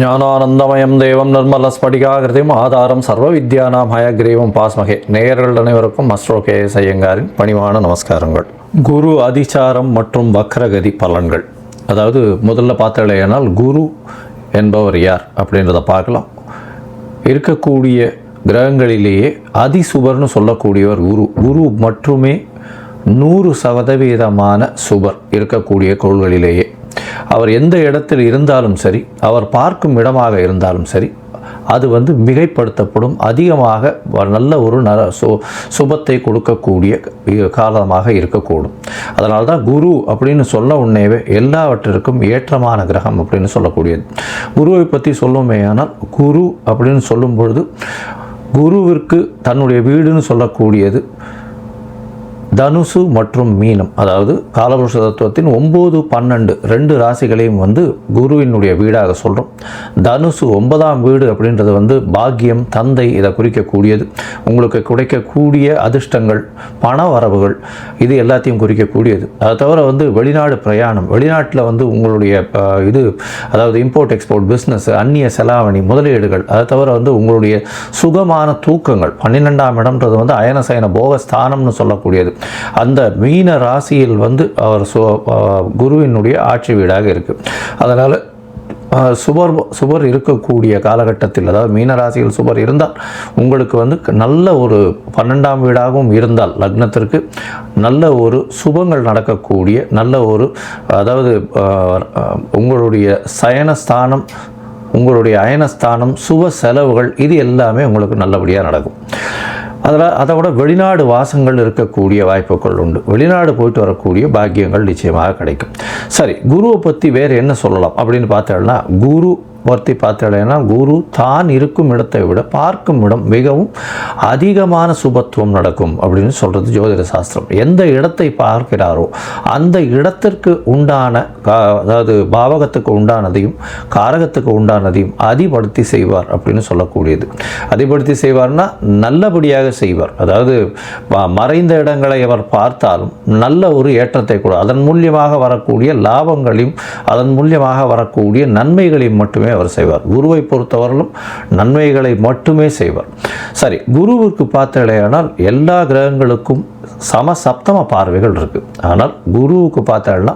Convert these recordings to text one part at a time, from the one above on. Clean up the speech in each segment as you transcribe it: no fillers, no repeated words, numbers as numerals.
ஞானானந்தமயம் தேவம் நிர்மலஸ்படிகாகிருதிம் ஆதாரம் சர்வ வித்யானாம் ஹயக்ரீவம் பாஸ்மகே. நேயர்கள் அனைவருக்கும் அஸ்ட்ரோ கேஎஸ் ஐயங்காரின் பணிவான நமஸ்காரங்கள். குரு அதிசாரம் மற்றும் வக்ரகதி பலன்கள். அதாவது முதல்ல பார்த்தாலேனால் குரு என்பவர் யார் அப்படின்றத பார்க்கலாம். இருக்கக்கூடிய கிரகங்களிலேயே அதிசுபர்னு சொல்லக்கூடியவர் குரு. குரு மட்டுமே 100% சுபர் இருக்கக்கூடிய கோள்களிலேயே. அவர் எந்த இடத்தில் இருந்தாலும் சரி, அவர் பார்க்கும் இடமாக இருந்தாலும் சரி, அது மிகைப்படுத்தப்படும். அதிகமாக நல்ல ஒரு சுபத்தை கொடுக்கக்கூடிய காலமாக இருக்கக்கூடும். அதனால தான் குரு அப்படின்னு சொல்ல உடனேவே எல்லாவற்றிற்கும் ஏற்றமான கிரகம் அப்படின்னு சொல்லக்கூடியது. குருவை பற்றி சொல்லுமே. ஆனால் குரு அப்படின்னு சொல்லும் பொழுது குருவிற்கு தன்னுடைய வீடுன்னு சொல்லக்கூடியது தனுசு மற்றும் மீனம். அதாவது காலபுருஷ தத்துவத்தின் 9, 12 2 ராசிகளையும் குருவினுடைய வீடாக சொல்கிறோம். தனுசு 9ஆம் வீடு அப்படின்றது பாக்கியம், தந்தை, இதை குறிக்கக்கூடியது. உங்களுக்கு கிடைக்கக்கூடிய அதிர்ஷ்டங்கள், பண வரவுகள், இது எல்லாத்தையும் குறிக்கக்கூடியது. அதை தவிர வெளிநாடு பிரயாணம், வெளிநாட்டில் உங்களுடைய அதாவது இம்போர்ட் எக்ஸ்போர்ட் பிஸ்னஸ், அந்நிய செலாவணி, முதலீடுகள், அதை தவிர உங்களுடைய சுகமான தூக்கங்கள். 12ஆம் இடம்ன்றது அயனசயன போகஸ்தானம்னு சொல்லக்கூடியது. அந்த மீன ராசியில் அவர் குருவினுடைய ஆட்சி வீடாக இருக்கு. அதனால் சுபர் இருக்கக்கூடிய காலகட்டத்தில், அதாவது மீன ராசியில் சுபர் இருந்தால் உங்களுக்கு நல்ல ஒரு 12ஆம் வீடாகவும் இருந்தால் லக்னத்திற்கு நல்ல ஒரு சுபங்கள் நடக்கக்கூடிய நல்ல ஒரு, அதாவது உங்களுடைய சயனஸ்தானம், உங்களுடைய அயனஸ்தானம், சுப செலவுகள், இது எல்லாமே உங்களுக்கு நல்லபடியாக நடக்கும். அதை விட வெளிநாடு வாசங்கள் இருக்கக்கூடிய வாய்ப்புகள் உண்டு. வெளிநாடு போயிட்டு வரக்கூடிய பாக்கியங்கள் நிச்சயமாக கிடைக்கும். சரி, குருவை பற்றி வேறு என்ன சொல்லலாம் அப்படின்னு பார்த்தோம்னா, குரு பற்றி பார்த்தேன்னா குரு தான் இருக்கும் இடத்தை விட பார்க்கும் இடம் மிகவும் அதிகமான சுபத்துவம் நடக்கும் அப்படின்னு சொல்கிறது ஜோதிட சாஸ்திரம். எந்த இடத்தை பார்க்கிறாரோ அந்த இடத்திற்கு உண்டான, அதாவது பாவகத்துக்கு உண்டானதையும் காரகத்துக்கு உண்டானதையும் அதிபடுத்தி செய்வார் அப்படின்னு சொல்லக்கூடியது. அதிபடுத்தி செய்வார்னா நல்லபடியாக செய்வார். அதாவது மறைந்த இடங்களை அவர் பார்த்தாலும் நல்ல ஒரு ஏற்றத்தை கூட, அதன் மூலியமாக வரக்கூடிய லாபங்களையும் அதன் மூலியமாக வரக்கூடிய நன்மைகளையும் மட்டுமே அவர் செய்வார். குருவை பொறுத்தவரையிலும் நன்மைகளை மட்டுமே செய்வார். சரி, குருவுக்கு பார்த்தேனால் எல்லா கிரகங்களுக்கும் சப்தம பார்வைகள் இருக்கு. ஆனால் குருவுக்கு பார்த்தேன்னா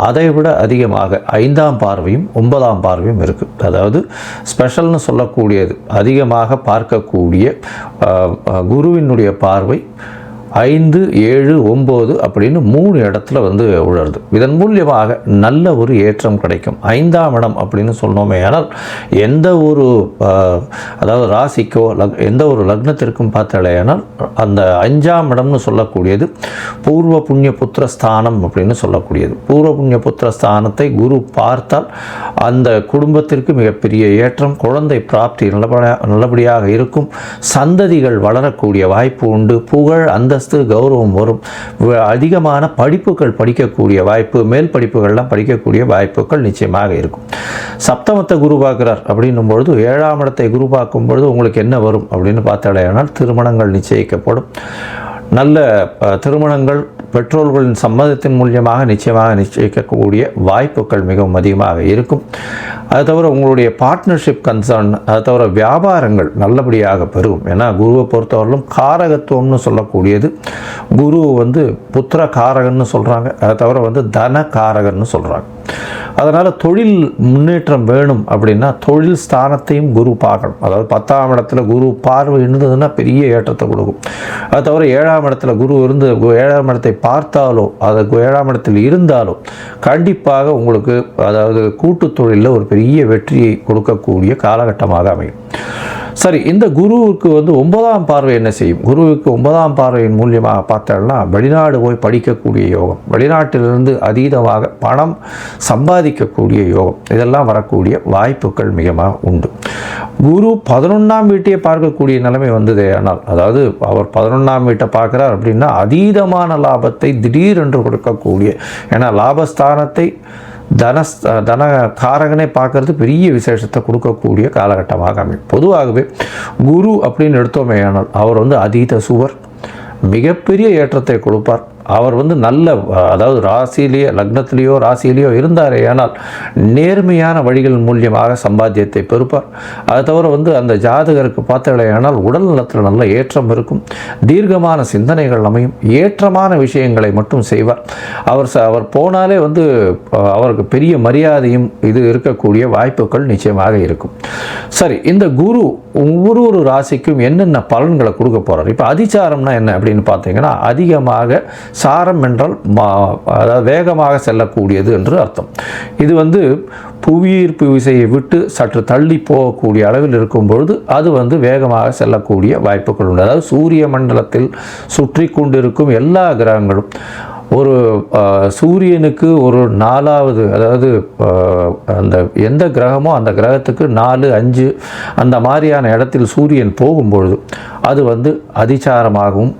அதை விட அதிகமாக 5ஆம் பார்வையும் 9ஆம் பார்வையும் இருக்கு. அதாவது ஸ்பெஷல்னு சொல்லக்கூடியது, அதிகமாக பார்க்கக்கூடிய குருவினுடைய பார்வை 5, 7, 9 அப்படின்னு 3 இடத்துல உழருது. இதன் மூலியமாக நல்ல ஒரு ஏற்றம் கிடைக்கும். 5ஆம் இடம் அப்படின்னு சொன்னோமே. ஆனால் எந்த ஒரு, அதாவது ராசிக்கோ எந்த ஒரு லக்னத்திற்கும் பார்த்தாலேனால் அந்த 5ஆம் இடம்னு சொல்லக்கூடியது பூர்வ புண்ணிய புத்திர ஸ்தானம் அப்படின்னு சொல்லக்கூடியது. பூர்வ புண்ணிய புத்திர ஸ்தானத்தை குரு பார்த்தால் அந்த குடும்பத்திற்கு மிகப்பெரிய ஏற்றம், குழந்தை பிராப்தி நல்லபடியாக இருக்கும், சந்ததிகள் வளரக்கூடிய வாய்ப்பு உண்டு, புகழ், அந்த கௌரவம் வரும், அதிகமான படிப்புகள் படிக்கக்கூடிய வாய்ப்பு, மேல் படிப்புகள்லாம் படிக்கக்கூடிய வாய்ப்புகள் நிச்சயமாக இருக்கும். சப்தமத்தை குரு பார்க்கிறார் அப்படின்னும் பொழுது 7ஆம் இடத்தை குரு பார்க்கும் பொழுது உங்களுக்கு என்ன வரும் அப்படின்னு பார்த்தாலேனால் திருமணங்கள் நிச்சயிக்கப்படும். நல்ல திருமணங்கள் பெற்றோர்களின் சம்மதத்தின் மூலியமாக நிச்சயிக்கக்கூடிய வாய்ப்புகள் மிகவும் அதிகமாக இருக்கும். அதை தவிர உங்களுடைய பார்ட்னர்ஷிப் கன்சர்ன், அதை தவிர வியாபாரங்கள் நல்லபடியாக பெருகும். ஏன்னா குருவை பொறுத்தவரையிலும் காரகத்துவம்னு சொல்லக்கூடியது, குரு புத்திர காரகன்னு சொல்கிறாங்க, அதை தவிர தன காரகன்னு சொல்கிறாங்க. அதனால் தொழில் முன்னேற்றம் வேணும் அப்படின்னா தொழில் ஸ்தானத்தையும் குரு பார்க்கணும். அதாவது 10ஆம் இடத்துல குரு பார்வை இருந்ததுன்னா பெரிய ஏற்றத்தை கொடுக்கும். அது தவிர 7ஆம் இடத்துல குரு இருந்து 7ஆம் இடத்தை பார்த்தாலோ, அது 7ஆம் இடத்தில் இருந்தாலோ கண்டிப்பாக உங்களுக்கு, அதாவது கூட்டு தொழிலில் ஒரு பெரிய வெற்றியை கொடுக்கக்கூடிய காலகட்டமாக அமையும். சரி, இந்த குருவுக்கு 9ஆம் பார்வை என்ன செய்யும்? குருவுக்கு 9ஆம் பார்வையின் மூலியமாக பார்த்தோம்னா வெளிநாடு போய் படிக்கக்கூடிய யோகம், வெளிநாட்டிலிருந்து அதீதமாக பணம் சம்பாதிக்கக்கூடிய யோகம், இதெல்லாம் வரக்கூடிய வாய்ப்புகள் மிகமாக உண்டு. குரு 11ஆம் வீட்டையே பார்க்கக்கூடிய நிலைமை ஆனால், அதாவது அவர் 11ஆம் வீட்டை பார்க்குறார் அப்படின்னா அதீதமான லாபத்தை திடீரென்று கொடுக்கக்கூடிய, ஏன்னா லாபஸ்தானத்தை தன காரகனை பார்க்கறது பெரிய விசேஷத்தை கொடுக்கக்கூடிய காலகட்டமாக அமையும். பொதுவாகவே குரு அப்படின்னு எடுத்தோமே ஆனால் அவர் அதீத சுவர், மிகப்பெரிய ஏற்றத்தை கொடுப்பார். அவர் வந்து நல்ல அதாவது ராசியிலேயோ லக்னத்திலேயோ ராசியிலேயோ இருந்தாரே ஆனால் நேர்மையான வழிகள் மூலியமாக சம்பாத்தியத்தை பெறுப்பார். அதை தவிர வந்து அந்த ஜாதகருக்கு பார்த்தாலேயானால் உடல் நலத்தில் நல்ல ஏற்றம் இருக்கும், தீர்க்கமான சிந்தனைகள் அமையும், ஏற்றமான விஷயங்களை மட்டும் செய்வார். அவர் போனாலே வந்து அவருக்கு பெரிய மரியாதையும் இது இருக்கக்கூடிய வாய்ப்புகள் நிச்சயமாக இருக்கும். சரி, இந்த குரு ஒவ்வொரு ராசிக்கும் என்னென்ன பலன்களை கொடுக்க போகிறார். இப்போ அதிசாரம்னா என்ன அப்படின்னு பார்த்தீங்கன்னா, அதிகமாக சாரம் என்றால் அதாவது வேகமாக செல்லக்கூடியது என்று அர்த்தம். இது வந்து புவியீர்ப்பு விசையை விட்டு சற்று தள்ளி போகக்கூடிய அளவில் இருக்கும் பொழுது அது வந்து வேகமாக செல்லக்கூடிய வாய்ப்புகள் உண்டு. அதாவது சூரிய மண்டலத்தில் சுற்றி கொண்டிருக்கும் எல்லா கிரகங்களும் ஒரு சூரியனுக்கு ஒரு 4வது, அதாவது அந்த எந்த கிரகமோ அந்த கிரகத்துக்கு 4, 5 அந்த மாதிரியான இடத்தில் சூரியன் போகும்பொழுது அது வந்து அதிசாரமாகவும்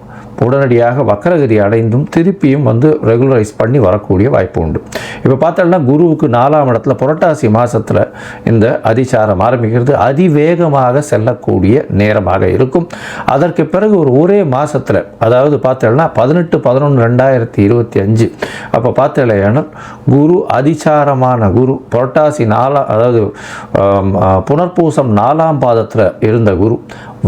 உடனடியாக வக்கரகதி அடைந்தும் திருப்பியும் வந்து ரெகுலரைஸ் பண்ணி வரக்கூடிய வாய்ப்பு உண்டு. இப்போ பார்த்தோம்னா குருவுக்கு 4ஆம் இடத்துல புரட்டாசி மாதத்தில் இந்த அதிசாரம் ஆரம்பிக்கிறது, அதிவேகமாக செல்லக்கூடிய நேரமாக இருக்கும். அதற்கு பிறகு ஒரே மாதத்தில், அதாவது பார்த்தோம்னா 18/11/2025 அப்போ பார்த்தேனால் குரு அதிசாரமான குரு புரட்டாசி 4 அதாவது புனர்பூசம் 4ஆம் பாதத்தில் இருந்த குரு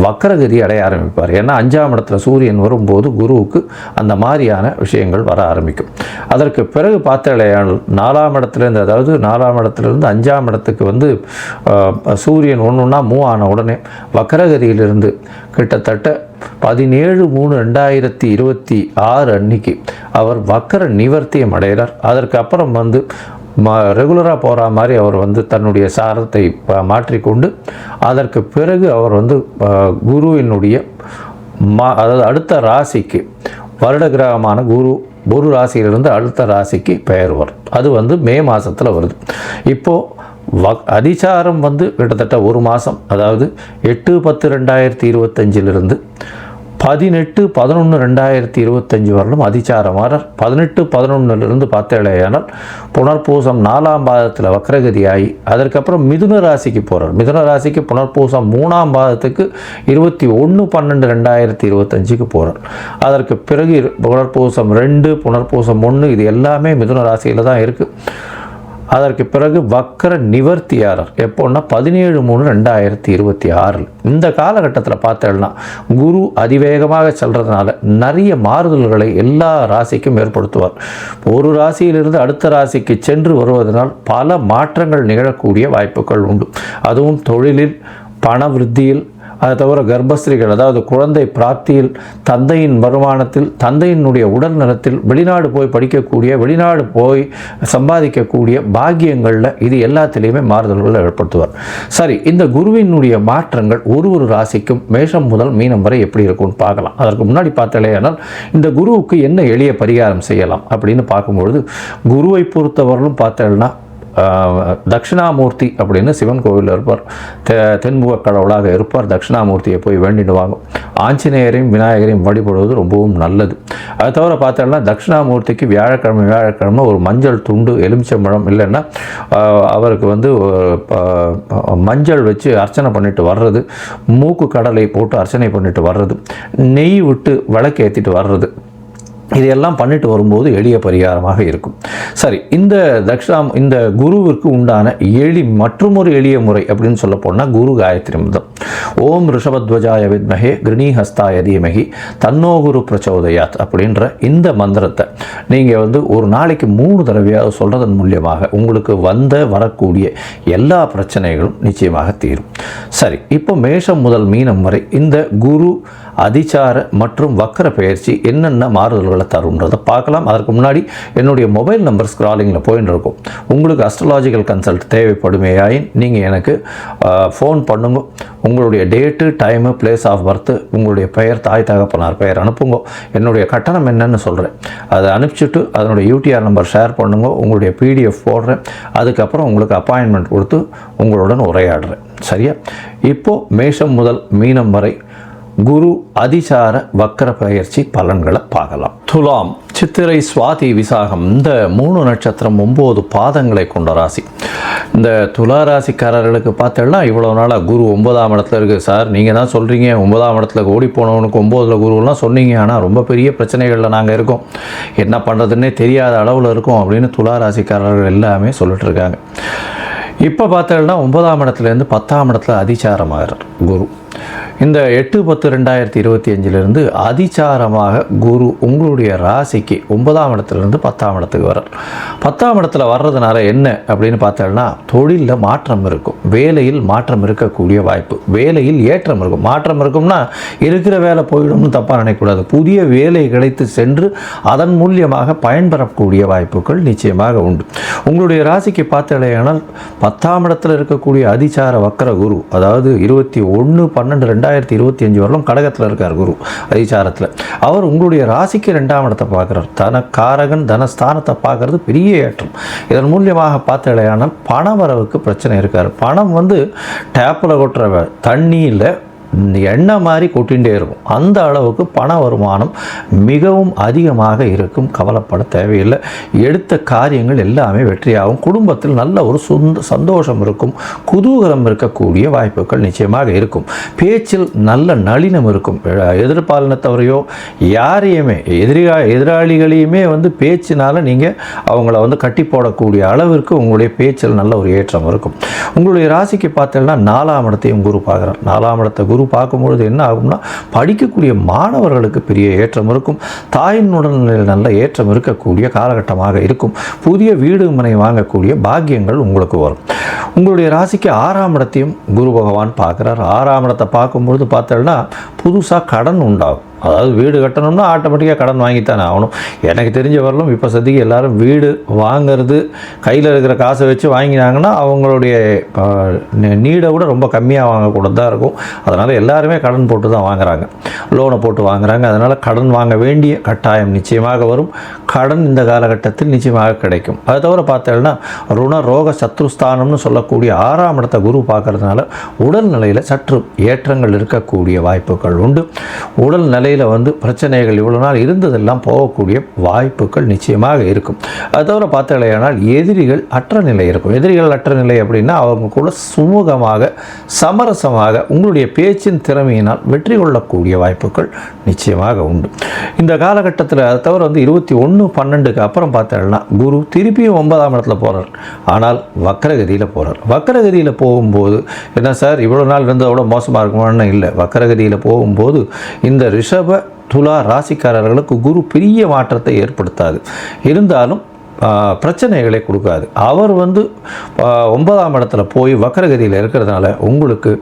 வக்கரகதி அடைய ஆரம்பிப்பார். ஏன்னா 5ஆம் இடத்துல சூரியன் வரும்போது குருவுக்கு அந்த மாதிரியான விஷயங்கள் வர ஆரம்பிக்கும். அதற்கு பிறகு பார்த்தாலேயானால் 4ஆம் இடத்துலேருந்து, அதாவது 4ஆம் இடத்துலேருந்து 5ஆம் இடத்துக்கு வந்து சூரியன் ஒன்றுன்னா மூவ் ஆன உடனே வக்கரகதியிலிருந்து கிட்டத்தட்ட 17/3/2026 அன்னைக்கு அவர் வக்கர நிவர்த்தியம் அடைகிறார். அதற்கு அப்புறம் வந்து ரெகுலராக போகிற மாதிரி அவர் வந்து தன்னுடைய சாரத்தை மாற்றிக்கொண்டு அதற்கு பிறகு அவர் வந்து குருவினுடைய அதாவது அடுத்த ராசிக்கு வருட கிரகமான குரு ராசியிலிருந்து அடுத்த ராசிக்கு பெயர்வர். அது வந்து மே மாதத்தில் வருது. இப்போது அதிசாரம் வந்து கிட்டத்தட்ட ஒரு மாதம், அதாவது 8/10/2025 18/11/2025 வரலும் அதிசாரம் வரார். 18/11 பார்த்தேனால் புனர்பூசம் 4ஆம் பாதத்தில் வக்கரகதி ஆகி அதற்கப்புறம் மிதுன ராசிக்கு போகிறார். மிதுன ராசிக்கு புனர்பூசம் 3ஆம் பாதத்துக்கு 21/12/2025 போகிறார். அதற்கு பிறகு புனர்பூசம் 2, புனர்பூசம் 1 இது எல்லாமே மிதுன ராசியில் தான் இருக்குது. அதற்கு பிறகு வக்கர நிவர்த்தியாரர் எப்போன்னா 17/3/2026. இந்த காலகட்டத்தில் பார்த்தேன்னா குரு அதிவேகமாக செல்றதுனால நிறைய மாறுதல்களை எல்லா ராசிக்கும் ஏற்படுத்துவார். ஒரு ராசியிலிருந்து அடுத்த ராசிக்கு சென்று வருவதனால் பல மாற்றங்கள் நிகழக்கூடிய வாய்ப்புகள் உண்டு. அதுவும் தொழிலில், பண விருத்தியில், அதை தவிர கர்ப்பஸ்திரிகள் அதாவது குழந்தை பிராப்தியில், தந்தையின் வருமானத்தில், தந்தையினுடைய உடல் நலத்தில், வெளிநாடு போய் படிக்கக்கூடிய, வெளிநாடு போய் சம்பாதிக்கக்கூடிய பாக்கியங்களில் இது எல்லாத்திலையுமே மாறுதல்களை ஏற்படுத்துவார். சரி, இந்த குருவினுடைய மாற்றங்கள் ஒரு ராசிக்கும் மேஷம் முதல் மீனம் வரை எப்படி இருக்கும்னு பார்க்கலாம். அதற்கு முன்னாடி பார்த்தாலேயானால் இந்த குருவுக்கு என்ன எளிய பரிகாரம் செய்யலாம் அப்படின்னு பார்க்கும்பொழுது, குருவை பொறுத்தவரையிலும் பார்த்தேன்னா தட்சிணாமூர்த்தி அப்படின்னு சிவன் கோவிலில் இருப்பார். தென்முக கடவுளாக இருப்பார். தட்சிணாமூர்த்தியை போய் வேண்டிடுவாங்க. ஆஞ்சநேயரையும் விநாயகரையும் வழிபடுவது ரொம்பவும் நல்லது. அதை தவிர பார்த்தோம்னா தட்சிணாமூர்த்திக்கு வியாழக்கிழமை ஒரு மஞ்சள் துண்டு, எலுமிச்சம்பழம் இல்லைன்னா அவருக்கு வந்து மஞ்சள் வச்சு அர்ச்சனை பண்ணிட்டு வர்றது, மூக்கு கடலை போட்டு அர்ச்சனை பண்ணிட்டு வர்றது, நெய் விட்டு விளக்கு ஏற்றிட்டு வர்றது, இதையெல்லாம் பண்ணிட்டு வரும்போது எளிய பரிகாரமாக இருக்கும். சரி, இந்த குருவிற்கு உண்டான மற்றொரு எளிய முறை அப்படின்னு சொல்ல போனால் குரு காயத்ரி மந்திரம். ஓம் ரிஷபத்வஜாய வித்மஹே கிருணிஹஸ்தாய தீமஹி தன்னோ குரு பிரச்சோதயாத் அப்படின்ற இந்த மந்திரத்தை நீங்கள் வந்து ஒரு நாளைக்கு 3 தடவையாக சொல்கிறதன் மூலியமாக உங்களுக்கு வரக்கூடிய எல்லா பிரச்சனைகளும் நிச்சயமாக தீரும். சரி, இப்போ மேஷம் முதல் மீனம் வரை இந்த குரு அதிசார மற்றும் வக்கர பயிற்சி என்னென்ன மாறுதல்களை தரும்ன்றதை பார்க்கலாம். அதற்கு முன்னாடி என்னுடைய மொபைல் நம்பர் ஸ்க்ராலிங்கில் போயின்னு இருக்கும். உங்களுக்கு அஸ்ட்ராலாஜிக்கல் கன்சல்ட் தேவைப்படுமேயாயின் நீங்கள் எனக்கு ஃபோன் பண்ணுங்க. உங்களுடைய date, time, place of birth, உங்களுடைய பெயர், தாய் தகப்பனார் பெயர் அனுப்புங்க. என்னுடைய கட்டணம் என்னன்னு சொல்கிறேன். அதை அனுப்பிச்சிட்டு அதனுடைய யூடிஆர் நம்பர் ஷேர் பண்ணுங்க. உங்களுடைய PDF போடுறேன். அதுக்கப்புறம் உங்களுக்கு அப்பாயின்மெண்ட் கொடுத்து உங்களுடன் உரையாடுறேன். சரியா? இப்போது மேஷம் முதல் மீனம் வரை குரு அதிசார வக்கர பயிற்சி பலன்களை பார்க்கலாம். துலாம் சித்திரை, சுவாதி, விசாகம் இந்த 3 நட்சத்திரம் 9 பாதங்களை கொண்ட ராசி. இந்த துலா ராசிக்காரர்களுக்கு பார்த்தோம்னா இவ்வளோ நாளாக குரு 9ஆம் இடத்துல இருக்குது. சார் நீங்கள் தான் சொல்கிறீங்க 9ஆம் இடத்துல ஓடி போனவனுக்கு 9ல் குருவெல்லாம் சொன்னீங்க, ஆனால் ரொம்ப பெரிய பிரச்சனைகளில் நாங்கள் இருக்கோம், என்ன பண்ணுறதுன்னே தெரியாத அளவில் இருக்கோம் அப்படின்னு துலா ராசிக்காரர்கள் எல்லாமே சொல்லிட்டு இருக்காங்க. இப்போ பார்த்தோம்னா 9ஆம் இடத்துலேருந்து 10ஆம் இடத்துல அதிசாரமாகிறார் குரு. இந்த 8/10/2025 அதிசாரமாக குரு உங்களுடைய ராசிக்கு 9ஆம் இடத்துலேருந்து 10ஆம் இடத்துக்கு வர்றார். 10ஆம் இடத்துல வர்றதுனால என்ன அப்படின்னு பார்த்தோம்னா தொழிலில் மாற்றம் இருக்கும், வேலையில் மாற்றம் இருக்கக்கூடிய வாய்ப்பு, வேலையில் ஏற்றம் இருக்கும். மாற்றம் இருக்கும்னா இருக்கிற வேலை போயிடும்னு தப்பாக நினைக்கக்கூடாது. புதிய வேலை கிடைத்து சென்று அதன் மூலியமாக பயன்பெறக்கூடிய வாய்ப்புகள் நிச்சயமாக உண்டு. உங்களுடைய ராசிக்கு பார்த்தலையானால் 10ஆம் இடத்துல இருக்கக்கூடிய அதிசார வக்கர குரு, அதாவது 21/12/2025 வரலும் கடகத்தில் இருக்கார் குரு அதிசாரத்தில். அவர் உங்களுடைய ராசிக்கு 2ஆம் இடத்தை பார்க்குறார். தனக்காரகன் தனஸ்தானத்தை பார்க்கறது பெரிய ஏற்றம். இதன் மூலியமாக பார்த்தலையானால் பண வரவுக்கு பிரச்சனை இருக்கார். பணம் டேப்பில் கொட்டுற தண்ணியில் எண்ணெய் மாதிரி கொட்டிகிட்டே இருக்கும். அந்த அளவுக்கு பண வருமானம் மிகவும் அதிகமாக இருக்கும். கவலைப்பட தேவையில்லை. எடுத்த காரியங்கள் எல்லாமே வெற்றியாகும். குடும்பத்தில் நல்ல ஒரு சந்தோஷம் இருக்கும், குதூகலம் இருக்கக்கூடிய வாய்ப்புகள் நிச்சயமாக இருக்கும். பேச்சில் நல்ல நளினம் இருக்கும். எதிர்பாலினத்தவரையோ யாரையுமே எதிராளிகளையுமே பேச்சினால் நீங்கள் அவங்கள கட்டி போடக்கூடிய அளவிற்கு உங்களுடைய பேச்சில் நல்ல ஒரு ஏற்றம் இருக்கும். உங்களுடைய ராசிக்கு பார்த்தீங்கன்னா 4ஆம் இடத்தையும் குரு பார்க்குறார். 4ஆம் இடத்தை குரு பார்க்கும்பொழுது என்ன ஆகும்னா படிக்கக்கூடிய மாணவர்களுக்கு பெரிய ஏற்றம் இருக்கும். தாயின் உடல்நிலையில் நல்ல ஏற்றம் இருக்கக்கூடிய காலகட்டமாக இருக்கும். புதிய வீடு மனை வாங்கக்கூடிய பாக்கியங்கள் உங்களுக்கு வரும். உங்களுடைய ராசிக்கு 6ஆம் இடத்தையும் குரு பகவான் பார்க்குறார். 6ஆம் இடத்தை பார்க்கும்பொழுது பார்த்தோம்னா புதுசாக கடன் உண்டாகும். அதாவது வீடு கட்டணும்னா ஆட்டோமேட்டிக்காக கடன் வாங்கித்தானே ஆகணும். எனக்கு தெரிஞ்ச வரலும் இப்போ சதிக்கு எல்லாரும் வீடு வாங்கிறது கையில் இருக்கிற காசை வச்சு வாங்கினாங்கன்னா அவங்களுடைய நீடை விட ரொம்ப கம்மியாக வாங்கக்கூடாது தான் இருக்கும். அதனால் எல்லாருமே கடன் போட்டு தான் வாங்குகிறாங்க, லோனை போட்டு வாங்குகிறாங்க. அதனால் கடன் வாங்க வேண்டிய கட்டாயம் நிச்சயமாக வரும். கடன் இந்த காலகட்டத்தில் நிச்சயமாக கிடைக்கும். அதை தவிர பார்த்தோம்னா ருண ரோக சத்ருஸ்தானம்னு சொல்லக்கூடிய 6ஆம் இடத்தை குரு பார்க்கறதுனால உடல்நிலையில் சற்று ஏற்றங்கள் இருக்கக்கூடிய வாய்ப்புகள் உண்டு. உடல்நிலை பிரச்சனைகள் இவ்வளவு நாள் இருந்ததெல்லாம் போகக்கூடிய வாய்ப்புகள் நிச்சயமாக இருக்கும். அது தவிர பார்த்தீங்கன்னா எதிரிகள் அற்ற நிலை இருக்கும். எதிரிகள் அற்ற நிலை அப்படின்னா அவங்க கூட சுமூகமாக சமரசமாக உங்களுடைய பேச்சின் திறமையினால் வெற்றி கொள்ளக்கூடிய வாய்ப்புகள் நிச்சயமாக உண்டு இந்த காலகட்டத்தில். அதை தவிர 21/12 அப்புறம் பார்த்தீங்கன்னா குரு திருப்பியும் 9ஆம் இடத்துல போகிறார். ஆனால் வக்கரகதியில் போகிறார். வக்கரகதியில் போகும்போது என்ன சார் இவ்வளோ நாள் இருந்ததை விட மோசமாக இருக்குமான்னு இல்லை. வக்கரகதியில் போகும்போது இந்த ரிஷப துலா ராசிக்காரர்களுக்கு குரு பெரிய மாற்றத்தை ஏற்படுத்தாது, இருந்தாலும் பிரச்சனைகளை கொடுக்காது. அவர் 9ஆம் இடத்துல போய் வக்கரகதியில் இருக்கிறதுனால உங்களுக்கு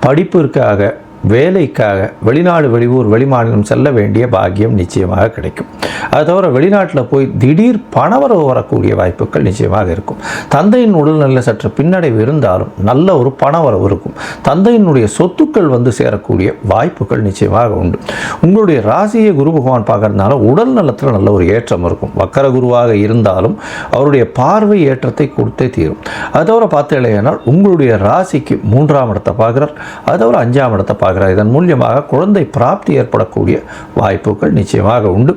படிப்பிற்காக வேலைக்காக வெளிநாடு வெளியூர் வெளிமாநிலம் செல்ல வேண்டிய பாக்கியம் நிச்சயமாக கிடைக்கும். அது தவிர வெளிநாட்டில் போய் திடீர் பணவரவு வரக்கூடிய வாய்ப்புகள் நிச்சயமாக இருக்கும். தந்தையின் உடல்நிலை சற்று பின்னடைவு இருந்தாலும் நல்ல ஒரு பணவரவு இருக்கும். தந்தையினுடைய சொத்துக்கள் சேரக்கூடிய வாய்ப்புகள் நிச்சயமாக உண்டு. உங்களுடைய ராசியை குரு பகவான் பார்க்கறதுனால உடல் நலத்தில் நல்ல ஒரு ஏற்றம் இருக்கும். வக்கர குருவாக இருந்தாலும் அவருடைய பார்வை ஏற்றத்தை கொடுத்தே தீரும். அது தவிர பார்த்தீங்கன்னா உங்களுடைய ராசிக்கு 3ஆம் இடத்தை பார்க்குறார். அது தவிர 5ஆம் இடத்தை பார்க்குறார். இதன் மூலியமாக குழந்தை பிராப்தி ஏற்படக்கூடிய வாய்ப்புகள் நிச்சயமாக உண்டு.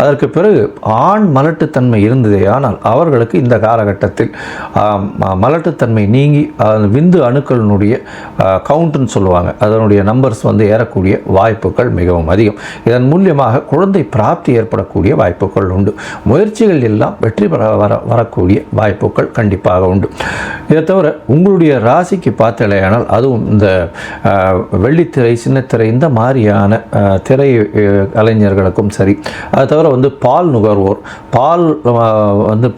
அதற்கு பிறகு ஆண் மலட்டுத்தன்மை இருந்ததே ஆனால் அவர்களுக்கு இந்த காலகட்டத்தில் மலட்டுத்தன்மை நீங்கி விந்து அணுக்களினுடைய கவுண்ட்னு சொல்லுவாங்க, அதனுடைய நம்பர்ஸ் ஏறக்கூடிய வாய்ப்புகள் மிகவும் அதிகம். இதன் மூலியமாக குழந்தை பிராப்தி ஏற்படக்கூடிய வாய்ப்புகள் உண்டு. முயற்சிகள் எல்லாம் வெற்றி பெற வரக்கூடிய வாய்ப்புகள் கண்டிப்பாக உண்டு. இதை தவிர உங்களுடைய ராசிக்கு பார்த்தலையானால் அதுவும் இந்த வெள்ளித்திரை சின்னத்திரை இந்த மாதிரியான திரை கலைஞர்களுக்கும் சரி, அது தவிர பால் நுகர்வோர்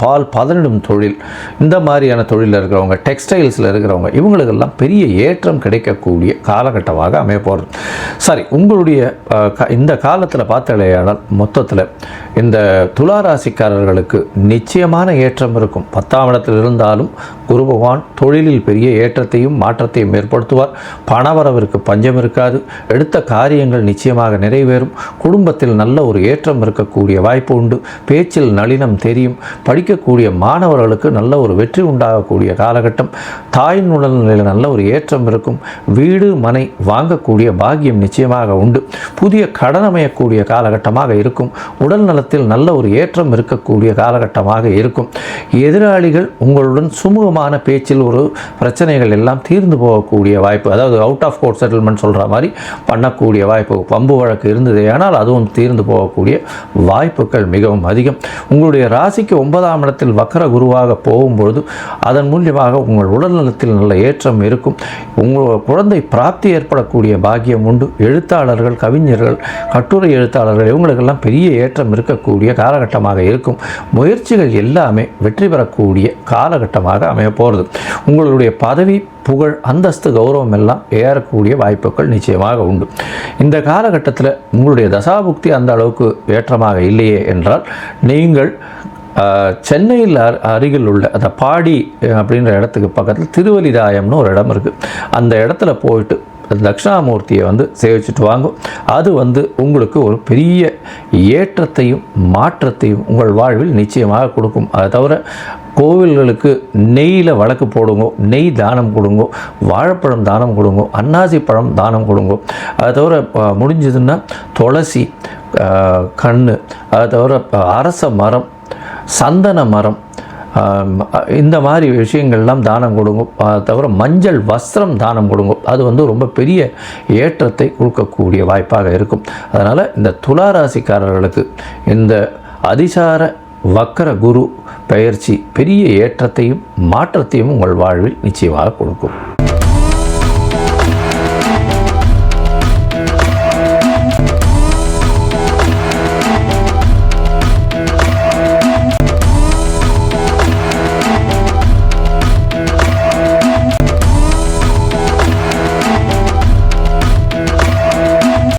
பால் பதனிடும் தொழில் இந்த மாதிரியான தொழிலில் இருக்கிறவங்க, டெக்ஸ்டைல்ஸில் இருக்கிறவங்க இவங்களுக்கெல்லாம் பெரிய ஏற்றம் கிடைக்கக்கூடிய காலகட்டமாக அமைய போகிறது. சரி, உங்களுடைய இந்த காலத்தில் பார்த்தலையானால் மொத்தத்தில் இந்த துளாராசிக்காரர்களுக்கு நிச்சயமான ஏற்றம் இருக்கும். 10ஆம் இடத்தில் இருந்தாலும் குரு பகவான் தொழிலில் பெரிய ஏற்றத்தையும் மாற்றத்தையும் ஏற்படுத்துவார். பணவரவிற்கு பஞ்சம் இருக்காது. எடுத்த காரியங்கள் நிச்சயமாக நிறைவேறும். குடும்பத்தில் நல்ல ஒரு ஏற்றம் இருக்கக்கூடிய வாய்ப்பு உண்டு. பேச்சில் நளினம் தெரியும். படிக்கக்கூடிய மாணவர்களுக்கு நல்ல ஒரு வெற்றி உண்டாகக்கூடிய காலகட்டம். தாயின் உடல்நிலையில் நல்ல ஒரு ஏற்றம் இருக்கும். வீடு மனை வாங்கக்கூடிய பாக்கியம் நிச்சயமாக உண்டு. புதிய கடன் அமையக்கூடிய காலகட்டமாக இருக்கும். உடல் நலத்தில் நல்ல ஒரு ஏற்றம் இருக்கக்கூடிய காலகட்டமாக இருக்கும். எதிராளிகள் உங்களுடன் சுமூகமான பேச்சில் ஒரு பிரச்சனைகள் எல்லாம் தீர்ந்து போகக்கூடிய வாய்ப்பு, அதாவது அவுட் ஆஃப் கோர்ட் செட்டில்மெண்ட் சொல்கிற மாதிரி பண்ணக்கூடிய வாய்ப்பு. பம்பு வழக்கு இருந்ததே ஆனால் அதுவும் தீர்ந்து போகக்கூடிய வாய்ப்புகள் மிகவும் அதிகம். உங்களுடைய ராசிக்கு 9ஆம் இடத்தில் வக்கர குருவாக போகும்பொழுது அதன் மூலியமாக உங்கள் உடல்நலத்தில் நல்ல ஏற்றம் இருக்கும். உங்கள் குழந்தை பிராப்தி ஏற்படக்கூடிய பாக்கியம் உண்டு. எழுத்தாளர்கள், கவிஞர்கள், கட்டுரை எழுத்தாளர்கள் இவங்களுக்கெல்லாம் பெரிய ஏற்றம் இருக்கக்கூடிய காலகட்டமாக இருக்கும். முயற்சிகள் எல்லாமே வெற்றி பெறக்கூடிய காலகட்டமாக அமைய போகிறது. உங்களுடைய பதவி, புகழ், அந்தஸ்து, கௌரவம் எல்லாம் ஏறக்கூடிய வாய்ப்புகள் நிச்சயமாக உண்டு. இந்த காலகட்டத்தில் உங்களுடைய தசாபுக்தி அந்த அளவுக்கு ஏற்றமாக இல்லையே என்றால் நீங்கள் சென்னையில் அருகில் உள்ள அந்த பாடி அப்படின்ற இடத்துக்கு பக்கத்தில் திருவலிதாயம்னு ஒரு இடம் இருக்குது. அந்த இடத்துல போயிட்டு தட்சிணாமூர்த்தியை சேவிச்சுட்டு வாங்கும். அது உங்களுக்கு ஒரு பெரிய ஏற்றத்தையும் மாற்றத்தையும் உங்கள் வாழ்வில் நிச்சயமாக கொடுக்கும். அதை தவிர கோவில்களுக்கு நெய்யில் வழக்கு போடுங்கோ, நெய் தானம் கொடுங்கோ, வாழைப்பழம் தானம் கொடுங்கோ, அன்னாசி பழம் தானம் கொடுங்கோ. அதை தவிர முடிஞ்சதுன்னா துளசி கன்று, அதை தவிர அரச மரம், சந்தன மரம், இந்த மாதிரி விஷயங்கள்லாம் தானம் கொடுங்க. தவிர மஞ்சள் வஸ்திரம் தானம் கொடுங்க. அது ரொம்ப பெரிய ஏற்றத்தை கொடுக்கக்கூடிய வாய்ப்பாக இருக்கும். அதனால் இந்த துளாராசிக்காரர்களுக்கு இந்த அதிசார வக்கர குரு பெயர்ச்சி பெரிய ஏற்றத்தையும் மாற்றத்தையும் உங்கள் வாழ்வில் நிச்சயமாக கொடுக்கும்.